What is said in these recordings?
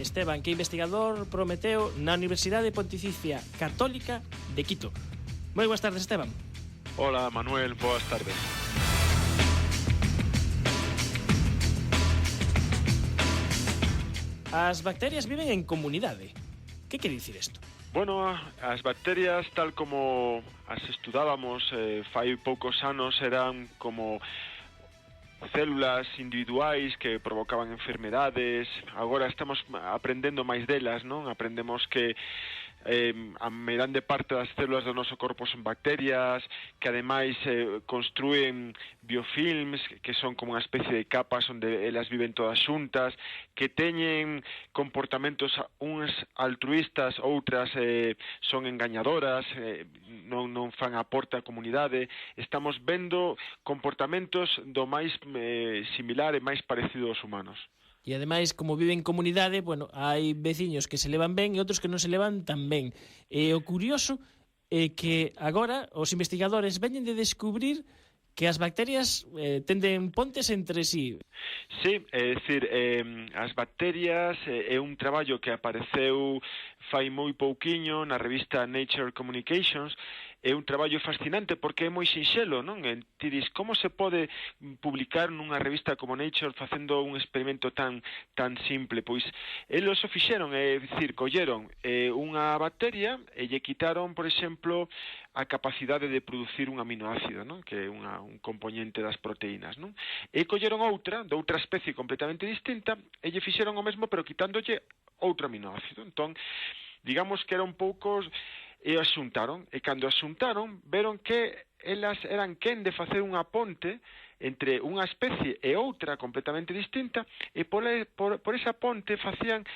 Esteban, que é investigador Prometeo na Universidade Pontificia Católica de Quito. Moi boas tardes, Esteban. Hola, Manuel, boas tardes. As bacterias viven en comunidade. Que quere dicir isto? Bueno, as bacterias, tal como as estudábamos fai poucos anos, eran como células individuais que provocaban enfermedades. Agora estamos aprendendo máis delas, non? Aprendemos que a grande parte das células do noso corpo son bacterias, que ademais construen biofilms, que son como unha especie de capas onde elas viven todas xuntas, que teñen comportamentos uns altruistas, outras son engañadoras, non fan aporte á comunidade. Estamos vendo comportamentos do máis similar e máis parecido aos humanos. E ademais, como viven en comunidade, bueno, hai veciños que se levan ben e outros que non se levan tan ben. E o curioso é que agora os investigadores veñen de descubrir que as bacterias tenden pontes entre sí. Sí, é dicir, as bacterias é un traballo que apareceu fai moi pouquiño na revista Nature Communications. É un traballo fascinante porque é moi sinxelo, non? Ti dis, como se pode publicar nunha revista como Nature facendo un experimento tan simple? Pois eles o fixeron, é dicir, colleron unha bacteria e lle quitaron, por exemplo, a capacidade de producir un aminoácido, non? Que é un componente das proteínas, non? E colleron outra, de outra especie completamente distinta, e lle fixeron o mesmo, pero quitándolle outro aminoácido. Entón, digamos que era un pouco... E as xuntaron, e cando as xuntaron, veron que elas eran quen de facer unha ponte entre unha especie e outra completamente distinta, e por esa ponte facían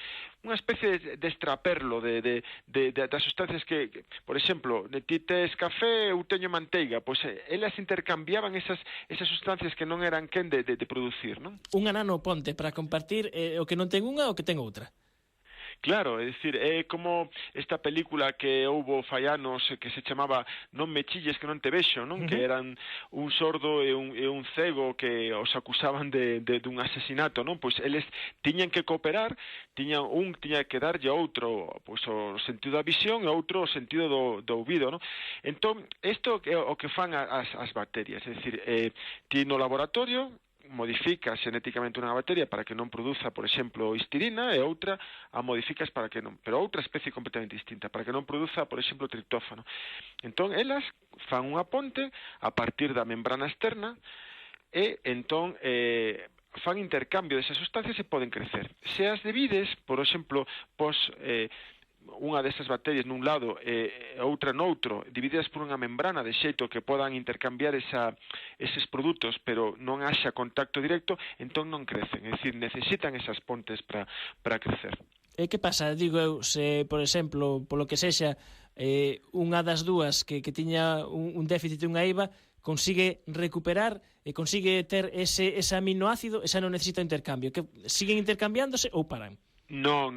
unha especie de extraperlo das sustancias que, por exemplo, ti tes café, eu teño manteiga, pois elas intercambiaban esas sustancias que non eran quen de producir, non? Unha nanoponte para compartir o que non ten unha o que ten outra. Claro, é dicir, é como esta película que houbo fai anos que se chamaba Non me chilles que non te vexo, non? Que eran un sordo e un cego que os acusaban de un asesinato, non? Pois eles tiñan que cooperar, un tiña que darlle a outro pois o sentido da visión e outro o sentido do ouvido, non? Entón, isto é o que fan as bacterias, é dicir, ti no laboratorio modificas xenéticamente unha bacteria para que non produza, por exemplo, histirina, e outra a modificas para que non, pero outra especie completamente distinta, para que non produza, por exemplo, triptófano. Entón, elas fan unha ponte a partir da membrana externa e entón fan intercambio desas sustancias e poden crecer. Se as divides, por exemplo, unha desas bacterias nun lado e outra noutro, divididas por unha membrana de xeito que podan intercambiar eses produtos, pero non haxa contacto directo, entón non crecen, é dicir, necesitan esas pontes para crecer. E que pasa, digo eu, se, por exemplo, polo que sexa, unha das dúas que tiña un déficit, unha eiva, consigue recuperar e consigue ter ese aminoácido, esa non necesita intercambio, que siguen intercambiándose ou paran? Non.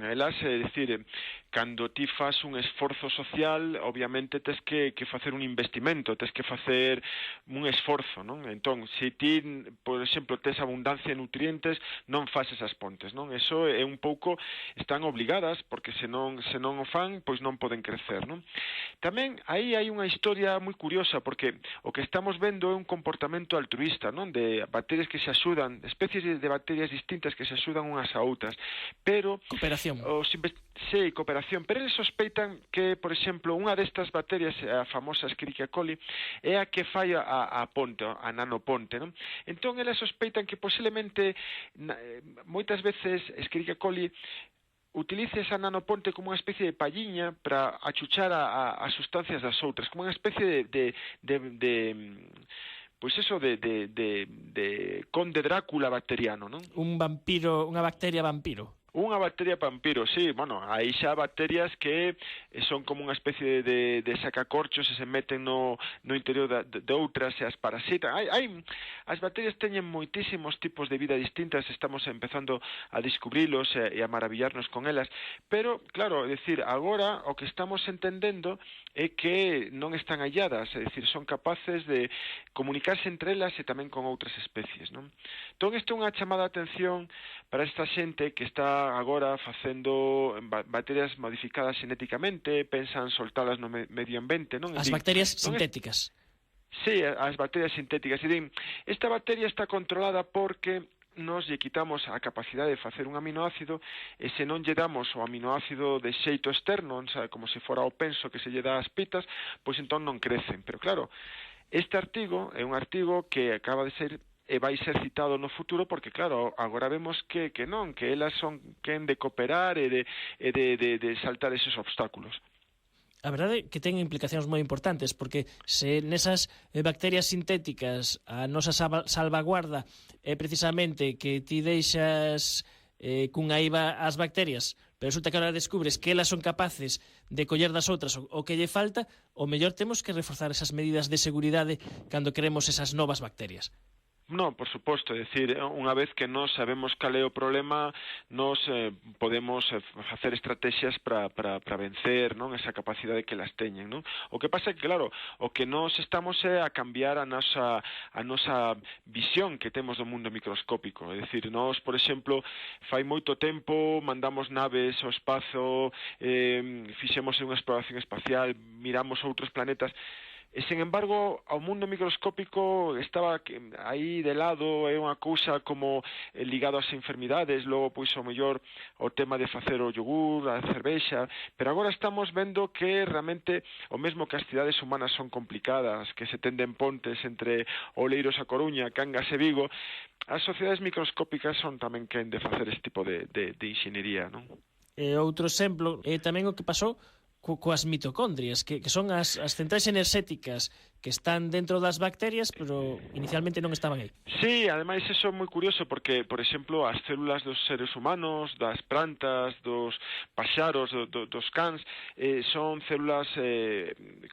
Elas, é dicir, cando ti fas un esforzo social, obviamente tes que facer un investimento, tes que facer un esforzo, non? Entón, se ti, por exemplo, tes abundancia de nutrientes, non fas esas pontes, non? Eso é un pouco, están obligadas, porque se non o fan, pois non poden crecer, non? Tamén, aí hai unha historia moi curiosa, porque o que estamos vendo é un comportamento altruista, non? De bacterias que se axudan, especies de bacterias distintas que se axudan unhas a outras, pero... Cooperación. Sí, cooperación, pero eles sospeitan que, por exemplo, unha destas bacterias, a famosa Escherichia coli, é a que fai a ponte, a nanoponte, non? Entón, eles sospeitan que posiblemente, moitas veces, Escherichia coli utilice esa nanoponte como unha especie de palliña para achuchar as sustancias das outras, como unha especie pois eso de conde Drácula bacteriano, non? Un vampiro, unha bacteria vampiro. Unha bacteria vampiro, sí, bueno, hai xa bacterias que son como unha especie de sacacorchos e se meten no interior de outras e as parasitan. As bacterias teñen moitísimos tipos de vida distintas, estamos empezando a descubrilos e a maravillarnos con elas, pero, claro, é dicir, agora o que estamos entendendo é que non están halladas, é dicir, son capaces de comunicarse entre elas e tamén con outras especies, non? Entón, isto é unha chamada de atención para esta xente que está está agora facendo bacterias modificadas xenéticamente, pensan soltalas no medio ambiente, non? As bacterias sintéticas. Sí, as bacterias sintéticas. E din, esta bacteria está controlada porque nos lle quitamos a capacidade de facer un aminoácido e se non lle damos o aminoácido de xeito externo, como se fora o penso que se lle dá as pitas, pois entón non crecen. Pero claro, este artigo é un artigo que acaba de ser e vai ser citado no futuro porque, claro, agora vemos que non, que elas son quen de cooperar e de saltar esos obstáculos. A verdade é que ten implicacións moi importantes, porque se nesas bacterias sintéticas a nosa salvaguarda é precisamente que ti deixas cunha eiva as bacterias, pero resulta que agora descubres que elas son capaces de coller das outras o que lle falta, o mellor temos que reforzar esas medidas de seguridade cando queremos esas novas bacterias. Non, por suposto, é dicir, unha vez que nós sabemos cal é o problema, nós podemos facer estrategias para vencer, non, esa capacidade que las teñen, non? O que pasa é que, claro, o que nós estamos é a cambiar a nosa visión que temos do mundo microscópico, é dicir, nós, por exemplo, fai moito tempo mandamos naves ao espazo, fixemos unha exploración espacial, miramos outros planetas. E, sen embargo, ao mundo microscópico estaba aí de lado, é unha cousa como ligado ás enfermidades, logo, pois, ao mellor, o tema de facer o yogur, a cervexa, pero agora estamos vendo que realmente o mesmo que as cidades humanas son complicadas, que se tenden pontes entre Oleiros a Coruña, Cangas e Vigo, as sociedades microscópicas son tamén quen de facer este tipo de enxeñería, non? Outro exemplo é tamén o que pasou coas mitocondrias, que son as centrais enerxéticas que están dentro das bacterias, pero inicialmente non estaban aí. Sí, ademais eso é moi curioso porque, por exemplo, as células dos seres humanos, das plantas, dos paxaros, dos cans, son células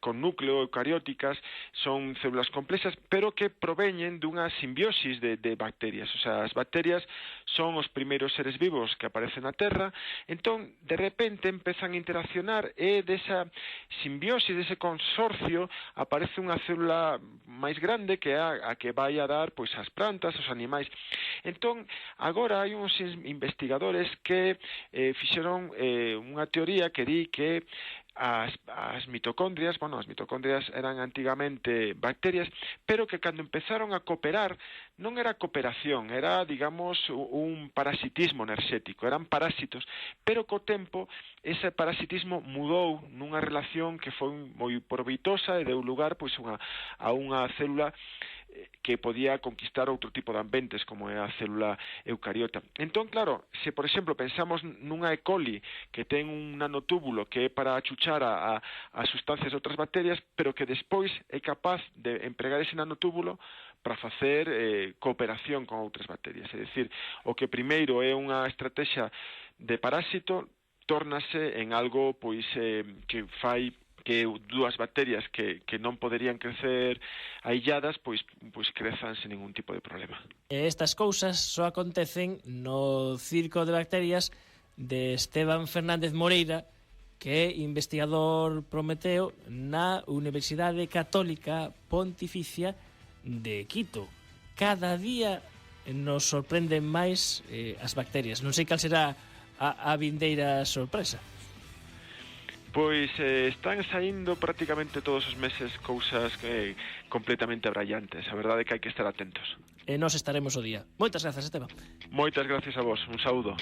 con núcleo, eucarióticas, son células complexas, pero que proveñen dunha simbiosis de bacterias. O sea, as bacterias son os primeiros seres vivos que aparecen na Terra, entón, de repente, empezan a interaccionar e desa simbiosis, dese consorcio, aparece unha célula máis grande que é a que vai a dar pois as plantas, os animais. Entón, agora hai uns investigadores que fixeron unha teoría que di que as mitocondrias, as mitocondrias eran antigamente bacterias, pero que cando empezaron a cooperar non era cooperación, era, digamos, un parasitismo enerxético, eran parásitos, pero co tempo ese parasitismo mudou nunha relación que foi moi proveitosa e deu lugar pois a unha célula que podía conquistar outro tipo de ambientes como é a célula eucariota. Entón, claro, se por exemplo pensamos nunha E. coli que ten un nanotúbulo que é para achuchar a sustancias de outras bacterias, pero que despois é capaz de empregar ese nanotúbulo para facer cooperación con outras bacterias. É dicir, o que primeiro é unha estrategia de parásito tórnase en algo pois que fai que dúas bacterias que non poderían crecer ailladas, pois crezan sen ningún tipo de problema. E estas cousas só acontecen no Circo de Bacterias de Esteban Fernández Moreira, que é investigador Prometeo na Universidade Católica Pontificia de Quito. Cada día nos sorprenden máis as bacterias. Non sei cal será a vindeira sorpresa. Pois están saindo prácticamente todos os meses cousas completamente abrallantes. A verdade é que hai que estar atentos. E nós estaremos o día. Moitas grazas, Esteban. Moitas gracias a vos. Un saúdo.